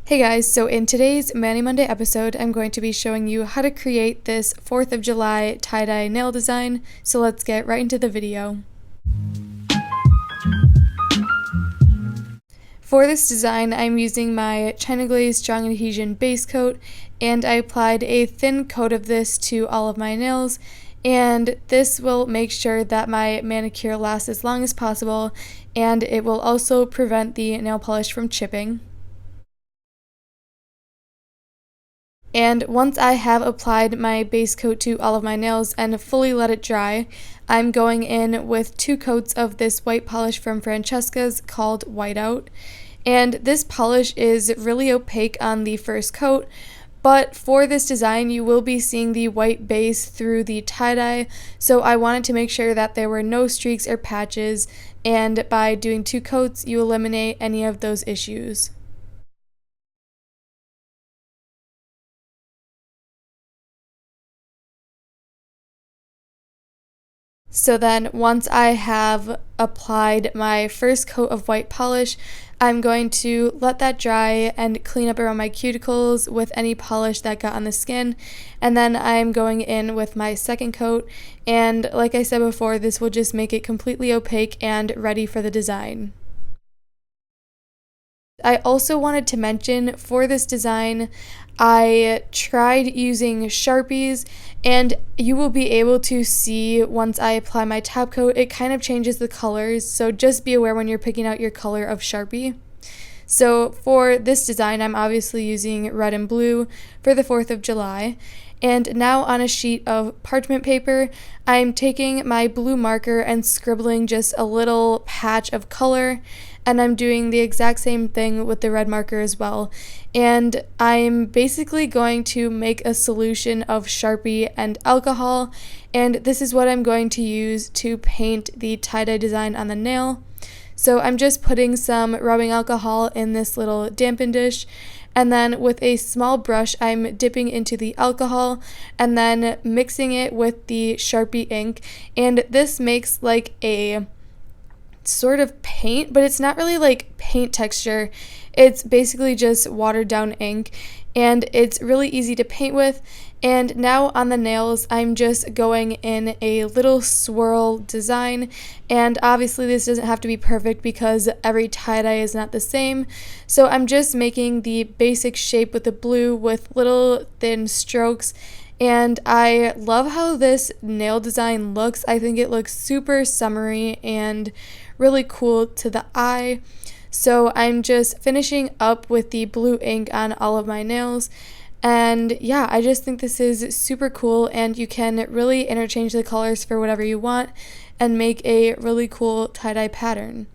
Hey guys, so in today's Manny Monday episode, I'm going to be showing you how to create this 4th of July tie-dye nail design, so let's get right into the video. For this design, I'm using my China Glaze Strong Adhesion base coat, and I applied a thin coat of this to all of my nails, and this will make sure that my manicure lasts as long as possible, and it will also prevent the nail polish from chipping. And once I have applied my base coat to all of my nails and fully let it dry, I'm going in with 2 coats of this white polish from Francesca's called Whiteout. And this polish is really opaque on the first coat, but for this design you will be seeing the white base through the tie-dye, so I wanted to make sure that there were no streaks or patches, and by doing 2 coats you eliminate any of those issues. So then once I have applied my first coat of white polish, I'm going to let that dry and clean up around my cuticles with any polish that got on the skin, and then I'm going in with my second coat, and like I said before, this will just make it completely opaque and ready for the design. I also wanted to mention for this design, I tried using Sharpies, and you will be able to see once I apply my top coat, it kind of changes the colors, so just be aware when you're picking out your color of Sharpie. So for this design, I'm obviously using red and blue for the 4th of July. And now on a sheet of parchment paper, I'm taking my blue marker and scribbling just a little patch of color, and I'm doing the exact same thing with the red marker as well. And I'm basically going to make a solution of Sharpie and alcohol, and this is what I'm going to use to paint the tie-dye design on the nail. So I'm just putting some rubbing alcohol in this little dampen dish, and then with a small brush I'm dipping into the alcohol and then mixing it with the Sharpie ink, and this makes like a sort of paint, but it's not really like paint texture. It's basically just watered down ink, and it's really easy to paint with. And now on the nails, I'm just going in a little swirl design, and obviously this doesn't have to be perfect because every tie-dye is not the same, so I'm just making the basic shape with the blue with little thin strokes. And I love how this nail design looks. I think it looks super summery and really cool to the eye. So I'm just finishing up with the blue ink on all of my nails. And yeah, I just think this is super cool, and you can really interchange the colors for whatever you want and make a really cool tie-dye pattern.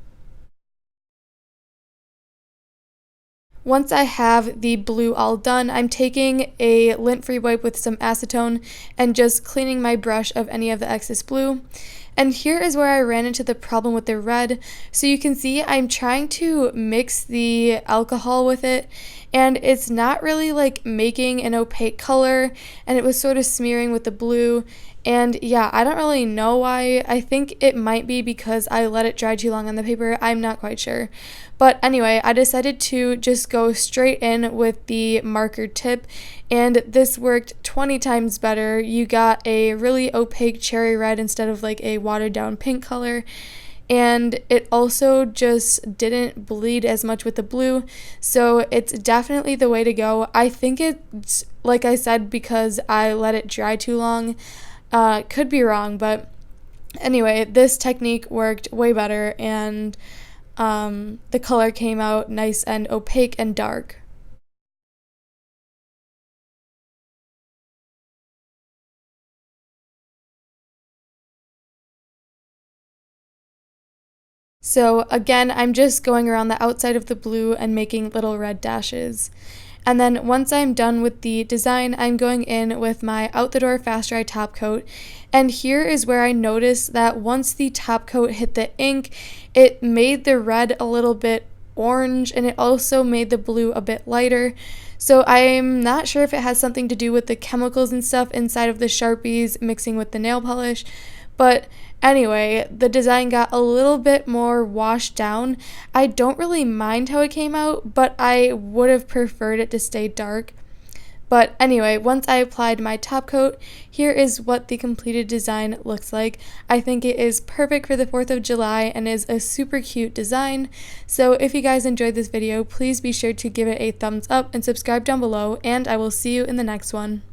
Once I have the blue all done, I'm taking a lint-free wipe with some acetone and just cleaning my brush of any of the excess blue. And here is where I ran into the problem with the red. So you can see I'm trying to mix the alcohol with it, and it's not really like making an opaque color, and it was sort of smearing with the blue. And yeah, I don't really know why. I think it might be because I let it dry too long on the paper. I'm not quite sure. But anyway, I decided to just go straight in with the marker tip, and this worked 20 times better. You got a really opaque cherry red instead of like a watered down pink color. And it also just didn't bleed as much with the blue, so it's definitely the way to go. I think it's, like I said, because I let it dry too long. Could be wrong, but anyway, this technique worked way better, and the color came out nice and opaque and dark. So again, I'm just going around the outside of the blue and making little red dashes. And then once I'm done with the design, I'm going in with my Out the Door Fast Dry top coat. And here is where I noticed that once the top coat hit the ink, it made the red a little bit orange, and it also made the blue a bit lighter. So I'm not sure if it has something to do with the chemicals and stuff inside of the Sharpies mixing with the nail polish, but Anyway, the design got a little bit more washed down. I don't really mind how it came out, but I would have preferred it to stay dark. But anyway, once I applied my top coat, here is what the completed design looks like. I think it is perfect for the 4th of July and is a super cute design. So if you guys enjoyed this video, please be sure to give it a thumbs up and subscribe down below, and I will see you in the next one.